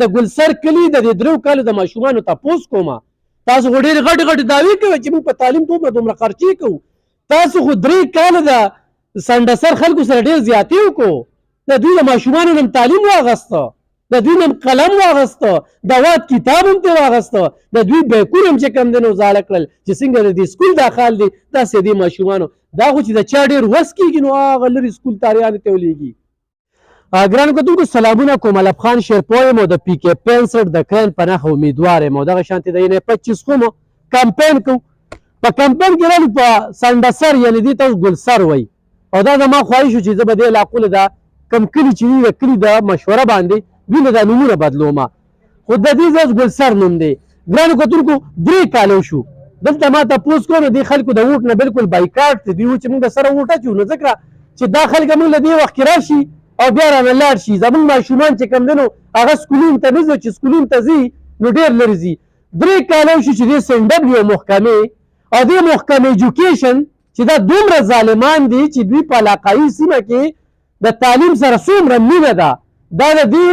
د ګلسر کلي د دې 3 کالو د ماشومانو تپوس کوم تاسو خو ډېرې غټې غټې دعوې کوئ چې موږ په تعلیم دومره خرچې کوو تاسو خو 3 کاله د سنډسر خلکو سره ډېر زیاتې وکړو د دوی د ماشومانو نه تعلیم واغسته د دوی نه قلم واغسته د واد کتاب هم ترې واغسته د دوی بیکونه هم چې کوم دی نو زاړه کړل چې څنګه د دې سکول داخل دي داسې دې ماشومانو دا خو چې د چا ډېر وس کېږي نو هغه لرې سکول تاریانو ته ولېږي ګرانو کتونکو سلامونه کوم علب خان شیرپو یم او د پی کې 65 د کرین په نښه امیدوار یم او دغه شانتې د ینې 25 خو مو کمپین کوو په کمپین کې رالو په سنډسر یعنې دې ته اوس ګلسر وایي او دا زما خواهش و چې زه به دې علاقو له دا کم کلي چې دي د کلي د مشوره باندې دوی له دا نومونه بدلومه خو د دې ځای اوس ګلسر نوم دی ګرانو کتونکو 3 کاله وشو دلته ما تپوس کوو نو دې خلکو د ووټ نه بلکل بایکاټ دی دوی و چې موږ د سره ووټ اچوو نو ځکه چې دا خلک موږ له دې وخت کې راشي او بیا رانه لاړ شي زموږ ماشومان چې کوم دی نو هغه سکولونو ته نه ځي چې سکولونو ته ځي نو ډېر لرې ځي 3 کاله وشو چې دې SNW محکمې او دې محکمې ایجوکیشن چې دا دومره ظالمان دي چې دوی په علاقایي سیمه کې د تعلیم سره څومره مینه ده دا د دې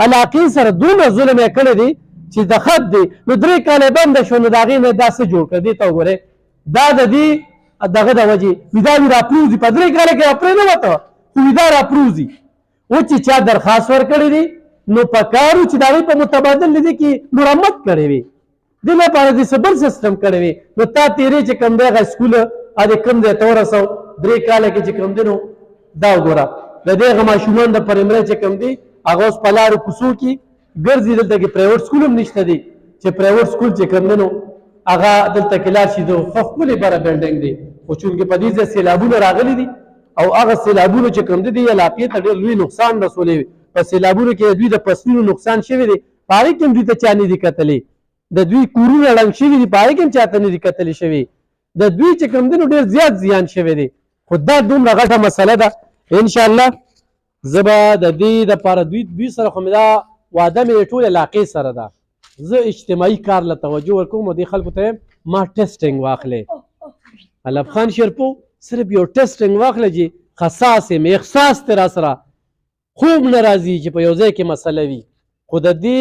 علاقې سره دومره ظلم یې کړی دی چې د خط دی نو 3 کاله بنده شو نو د هغې نه دا څه جوړ کړ دې ته وګورئ دا د دې دغه د وجې ویدا وي راپروزي په 3 کاله کې راپرې نه وته خو ویدا راپروزي و چې چا درخواست ورکړی دی نو په کار و چې د هغې په متبادل دې کې مرمت کړی وي دې لپاره دې څه بل سیسټم کړی وي نو تا تیرې چې کوم دی هغه سکول د کوم ځای ته ورسو 3 کاله کې چې کوم دی نو دا وګوره د دې هغه ماشومان د پرایمري چې کوم دی هغه اوس په لارو کوڅو کې ګرځي دلته کې پرایویټ سکول هم نشته دی چې پرایویټ سکول چې کوم دی نو هغه دلته کې لاړ شي د ښکلې بره بلډینګ دی خو چونکې په دې ځای سیلابونه راغلي دي او هغه سیلابونه چې کوم دي دې علاقې ته ډېر لوی نقصان رسولی وي په سیلابونو کې دوی د فصلونو نقصان شوی دی په هغې کې هم دوی ته چا نه دي کتلی د دوی کورونه ړنګ شوي دي په هغې کې هم چاته نه دي کتلی شوي د دوی چې کوم دی نو ډېر زیات زیان شوی دی خو دا دومره غټه مسله ده انشاءالله زه به د دې دپاره دوی سره خو مې دا واده مې ټول علاقې سره ده زه اجتماعي کار له توجه ورکوم او دې خلکو ته ما ټیسټینګ واخلې علب خان شیرپو صرف یو ټیسټینګ واخله چې خصاص یم احساس ترې را سره خوب نه راځي چې په یو ځای کې مسله وي خو د دې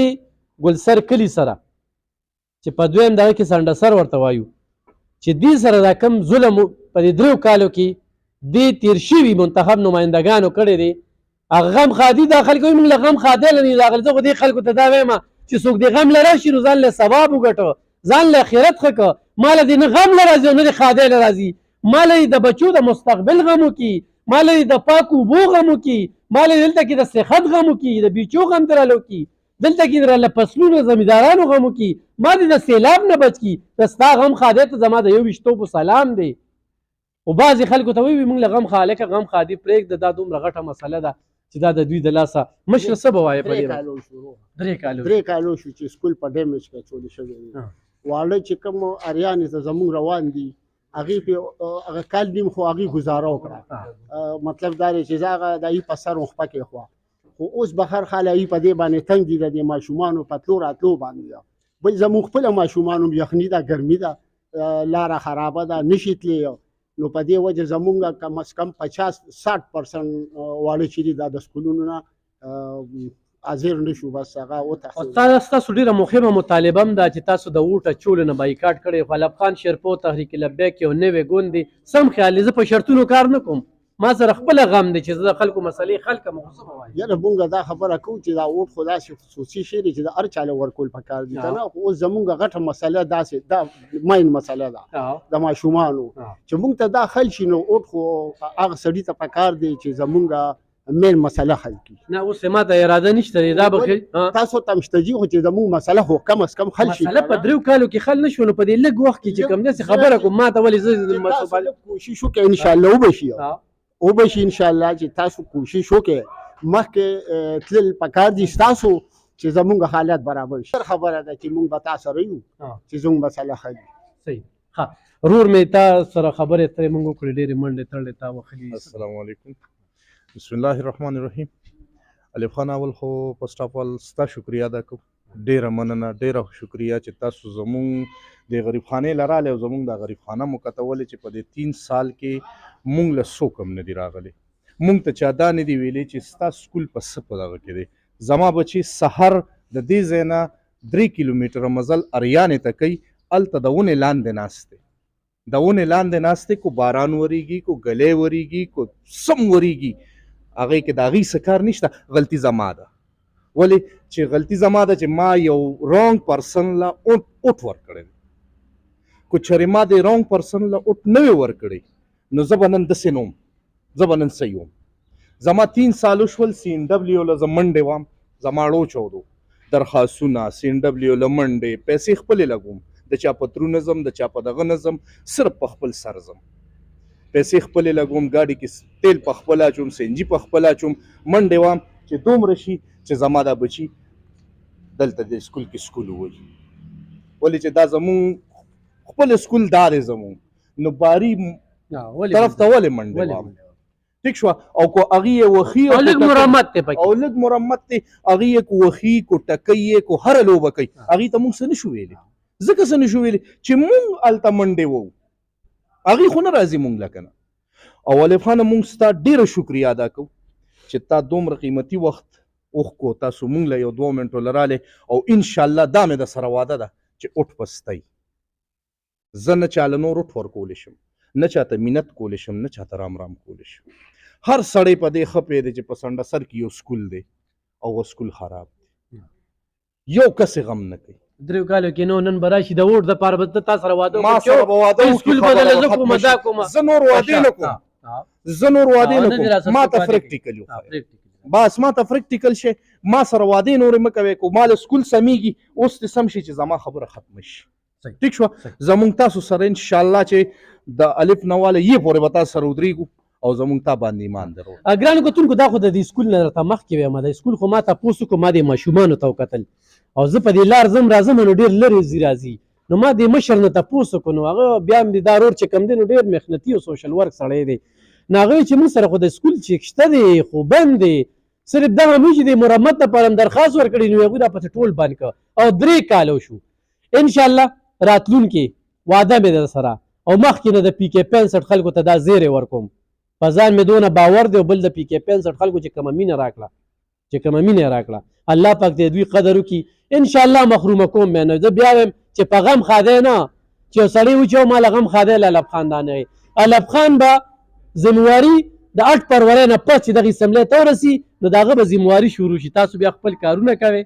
ګلسر کلي سره چې په دویم دغه کې سنډسر ورته وایو چې دې سره دا کم ظلم په دې 3 کالو کې دې تیر شوي منتخب نمایندګانو کړی دی هغه غم خادي دا خلک وایي موږ له غم خادی له نه راغلي زه خو دې خلکو ته دا وایم چې څوک دې غم له راشي نو ځان له ثواب وګټه ځان له آخرت ښه کړه ما له دې نه غم له راځي او نه دې خادی له راځي ما له د بچو د مستقبل غم وکړي ما له د پاکو اوبو غم وکړي ما له دلته کې د صحت غم وکړي د بیچو غم درله وکړي دلته کې درله فصلونو زمیندارانو غم وکړي ما دې د سیلاب نه بچ کړي د ستا غم خادی ته زما د 21 سلام دی خو بعضې خلکو ته وایي موږ له غم خالقه غم خادي پرېږده دا دومره غټه مسله ده چې دا د دوی د لاسه مشره څه به وایې په دې 3 کالو شو چې سکول په ډیمیج کې اچولی شوی دی واړه چې کوم اریانې ته زموږ روان دي هغې پې هغه کال نیم خو هغې ګزاره وکړه مطلب دا دی چې زه هغه د هغې په سر وخپه کې خوا خو اوس به هر حال هغې په دې باندې تنګ دي د دې ماشومانو په تلو راتلو باندې ده بل زموږ خپله ماشومان هم یخني ده ګرمي ده لاره خرابه ده نشي تللی نو په دې وجه زمونږ کم از کم 50-60% واړه چې دي دا د سکولونو نه حاضر نه شو بس هغه وتښتېدل ستاسو ډېره مهمه مطالبه هم ده چې تاسو د ووټ اچولو نه بایکاټ کړی خو علب خان شیرپو تحریک لبیک یو نوی ګوند دی سم خیال دی زه په شرطونو کار نه کوم ما سره خپله غم دی چې زه د خلکو مسلې خلک م خو څه به وایي یاره مونږ دا خبره کوو چې دا ووټ خو داسې خصوصي شی دی چې د هر چا له ورکول پکار دي که نه خو اوس زمونږ غټه مسله داسې دا مین مسله ده د ماشومانو چې مونږ ته دا حل شي نو ووټ خو هغه سړي ته پکار دی چې زمونږ مین مسله حل کړي نه اوس ما ته اراده نشته دی دا به تاسو ته هم شته جي خو چې زمونږ مسله خو کم از کم حل شي مسله په 3 کالو کې حل نه شو نو په دې لږ وخت کې چې کوم داسې خبره کوم ما ته ولې زه کوشش وکړئ انشاءالله وبشي وبشي انشاءالله چې تاسو کوشش وکړئ مخکې تلل پکار دي ستاسو چې زمونږ حالت برابر شي خبره ده چې مونږ به تا سره یو چې زموږ مسله حل صحیح ښه رور مې تا سره خبرې اترې مونږ وکړې ډېرې منډې تړلې تا وخلي السلام علیکم بسم الله الرحمن الرحیم علب خان اول خو فرسټ اف آل ستا شکریا ادا کوم ډیره مننه ډیره شکریا چې تاسو زمونږ د غریب خانې لراله او زمونږ د غریب خانه مکتولې چې په دې 3 سال کې مونږ له څوک هم نه دي راغلي مونږ ته چا دا نه دي ویلي چې ستا سکول په څه په دغه کې دی زما بچي سحر د دې ځای نه 3 کیلومتره مزل اریانې ته کوي، هلته د ونې لاندې ناست دی، د ونې لاندې ناست دی، کو باران وریږي کو ګلی وریږي کو سم وریږي، هغې کې د هغې څه کار نشته. غلطي زما ده. ولې چې غلطي زما ده چې ما یو رانګ پرسن له اوټ ورکړی دی. کو چېرې ما د رانګ پرسن له اوټ نه وی ورکړی نو زه به نن داسې نه وم، زه به نن څه وم. زما 3 سالو شول سی ان ډبلیو له زه منډې وم، زما اړو چودو درخواستونه سی ان ډبلیو له منډې، پیسې خپلې لګوم، د چا په ترونه ځم، د چا په دغه نه ځم، صرف په خپل سر ځم، پیسې خپلې لګوم، ګاډي کې تیل په خپله اچوم، سینجي په خپله اچوم، منډې وم چې دومره شي چې زما دا بچي دلته د سکول کې سکول ووایي. ولې چې دا زمونږ خپل سکول دا دی زمونږ، نو باري طرف ته ولې منډې وم. ٹھیک شو. او کو هغې یې وخي او لږ مرمت دی پکې، او لږ مرمت دی، هغې یې کو وخي کو ټکۍ یې کو هره لوبه کوي، هغې ته موږ څه نشو ویلی. ځکه څه نشو ویلی چې موږ هلته منډې وو، هغې خو نه راځي موږ له که نه. او الف خانه موږ ستا ډېره شکریه ادا کوو چې تا دومره قیمتي وخت وښکو، تاسو موږ له یو 2 منټو له رالی، او انشاءالله دا مې د سره واده ده چې اوټ پستی زه نه چا له نور اوټ ورکولی شم، نه چاته منت کولی شم، نه چاته رام رام کولی شم. هر سړی په دې ښه پوهېدی چې په سنډه سر کې یو سکول دی او هغه سکول خراب دی، یو کس یې غم نه کوي. 3 کالو کې نو نن به راشي د ووټ دپاره به تا سره واده ما سره به واده وکړي، سکول بدله زه کومه دا کومه، زه نور واده نه کوم، زه نور واده نه کوم، ما ته پریکټیکل یو بس، ما ته پریکټیکل شي، ما سره واده نورې مه کوئ. کو ما له سکول سمیږي اوس دې سم شي چې زما خبره ختمه شي. ټیک شوه. زمونږ تاسو سره انشاءالله چې د الف نه واله یې پورې به تاسو سره ودرېږو او زمونږ تا باندې ایمان درو. ګرانو کتونکو دا خو د دې سکول نه درته مخکې ویم، د سکول خو ما تپوس وکړو، ما د ماشومانو ته وکتل او زه په دې لار ځم راځم نو ډېر لرې ځي راځي، نو ما د مشر نه تپوس وکړو، نو هغه بیا مې دا رور چې کوم دی نو ډېر محنتي او سوشل ورک سړی دی، نو هغه چې موږ سره خو د سکول چې شته دی خو بند دی، صرف دغه موږ چې د مرمت لپاره درخواست ورکړی نو هغوی را پسې ټول بند کړه او 3 کاله شو. انشاءالله راتلونکي وعده مې در سره او مخکې نه د پی کې 65 خلکو ته دا زیری ورکوم، په ځان مې دونه باور دی، او بل د پی کې 65 خلکو چې کومه مینه راکړه، چې کومه مینه راکړه، الله پاک دې دوی قدر وکړي. انشاءالله محرومه کوم مې نه، زه بیا وایم چې په غم خادی نه، چې یو سړی و چې ما له غم خادی له الف خان دا نه وي، الف خان به ذمواري د 8 فروری نه پس چې دغه اسمبلی ته ورسي نو د هغه به ذمواري شروع شي، تاسو بیا خپل کارونه کوئ،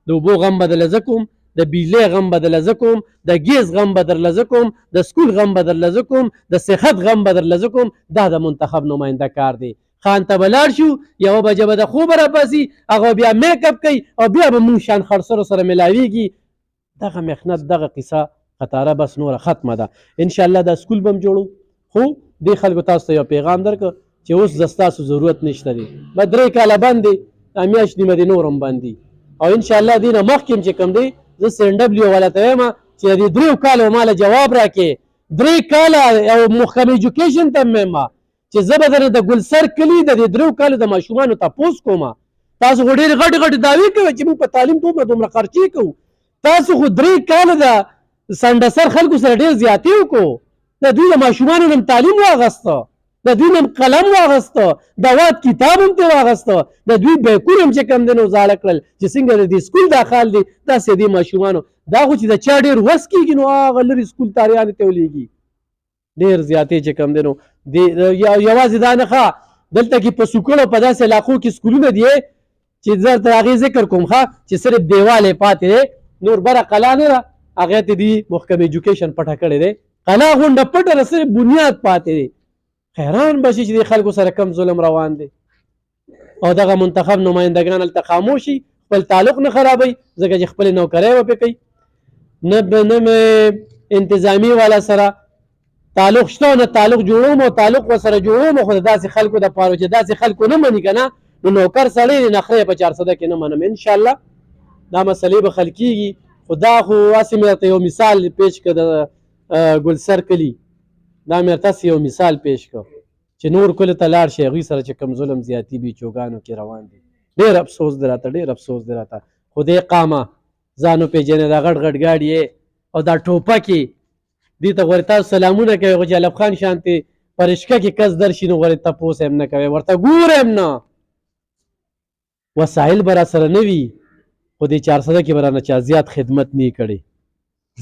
د اوبو غم به درله زه کوم، د بجلی غم به درله زه کوم، د ګیس غم به درله زه کوم، د سکول غم به درله زه کوم، د صحت غم به درله زه کوم. دا د منتخب نماینده کار دی. خان ته به لاړ شو، 1 بجه به د خوبه راپاسي، هغه بیا میک اپ کوي او بیا به موږ شان خرسرو سره ملاویږي. دغه محنت دغه قصه قطاره بس نوره ختمه ده. انشاءالله دا سکول به هم جوړو، خو دې خلکو تاسو ته یو پیغام درکړه چې اوس د ستاسو ضرورت نشته دی، به 3 کاله بند دی، دا میاشت نیمه دی نور هم بند دي، او انشاءالله دې نه مخکې چې کوم دی زه سی ان ډبلیو والا ته وایم چې د 3 کالو ماله جواب راکړې، 3 کاله او محکم ایجوکیشن ته م وایم چې زه به درنه د ګلسر کلي د 3 کالو د ماشومانو تپوس کوم. تاسو خو ډېرې غټې غټې دعوې کوئ چې موږ په تعلیم دومره خرچې کوو، تاسو خو 3 کاله د سنډسر خلکو سره ډېر زیاتې وکړو، د دوی د ماشومانو نه تالیم واغسته، د دوی نه قلم واغسته، د واد کتاب هم ترې واغسته، د دوی بیکور هم چې کوم دی نو زاړه کړل چې څنګه د دې سکول داخل دی، داسې دې ماشومانو دا خو چې د چا ډېر وس کېږي نو هغه لرې سکول تاریانې ته ولېږي، ډېر زیاتې چې کوم دی نو یوازې دا نه ښه، دلته کې په سوکړو په داسې علاقو کې سکولونه دي چې زه د هغې ذکر کوم ښه چې صرف دیوال یې پاتې دی، نور بره قلا نه ده، هغې ته دي محکم ایجوکیشن پټه کړې دی، قلا غونډه پټه ده، صرف بنیاد پاتې دی. حیران بشي چې د خلکو سره کم ظلم روان دی، او دغه منتخب نمایندګان هلته خاموشي، خپل تعلق نه خرابوي، ځکه چې خپلې نوکرۍ به پرې کوي، نه انتظامي والا سره تعلق شته، نه تعلق جوړوم او تعلق ورسره جوړوم، خو د داسې خلکو دپاره چې داسې خلکو نه مني که نه نو نوکر سړی د نخرې په 400 کې نه منم. انشاءالله دا مسلې به حل کېږي، خو دا خو هسې مې درته یو مثال پیش کړه د ګلسر کلي، دا مې درته یو مثال پیش کړ چې نور کلو ته لاړ شي، هغوی سره چې کوم ظلم زیاتي بیچوګانو کې روان دي. ډېر افسوس دی راته، ډېر افسوس دی راته، خو دې قامه ځان وپېژنې، دا غټ غټ ګاډي او دا ټوپکې دې ته غواړې تاسو سلامونه کوئ، خو چې الف خان شانتې په رشکه کې کس درشي نو غواړې تپوس هم نه کوئ، ورته ګورم نه، وسایل به را سره نه وي، خو دې 400 کې به رانه چا زیات خدمت نه کړی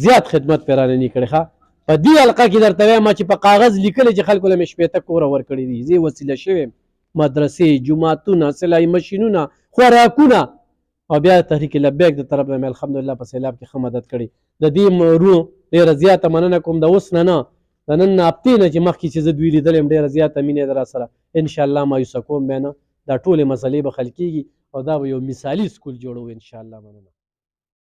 زیات خدمت پې رانه نه کړی ښه په دې حلقه کې درته وایم چې په کاغذ لیکلی چې خلکو له مې شپېته کوره ورکړي دي زه وسیله شوی یم مدرسې جوماتونه سلایي مشینونه خوراکونه او بیا تحریک لبیک د طرف نه مې الحمدلله په سیلاب کې ښه مدد کړی د دې مرو ډېره زیاته مننه کوم د اوس نه د نن نه هفتې نه چې مخکې چې زه دوی لیدلی یم ډېره زیاته مینه ده راسره انشاءالله مایوسه کوم بیا نه دا ټولې مسلې به حل کېږي او دا به یو مثالي سکول جوړوو انشاءالله مننه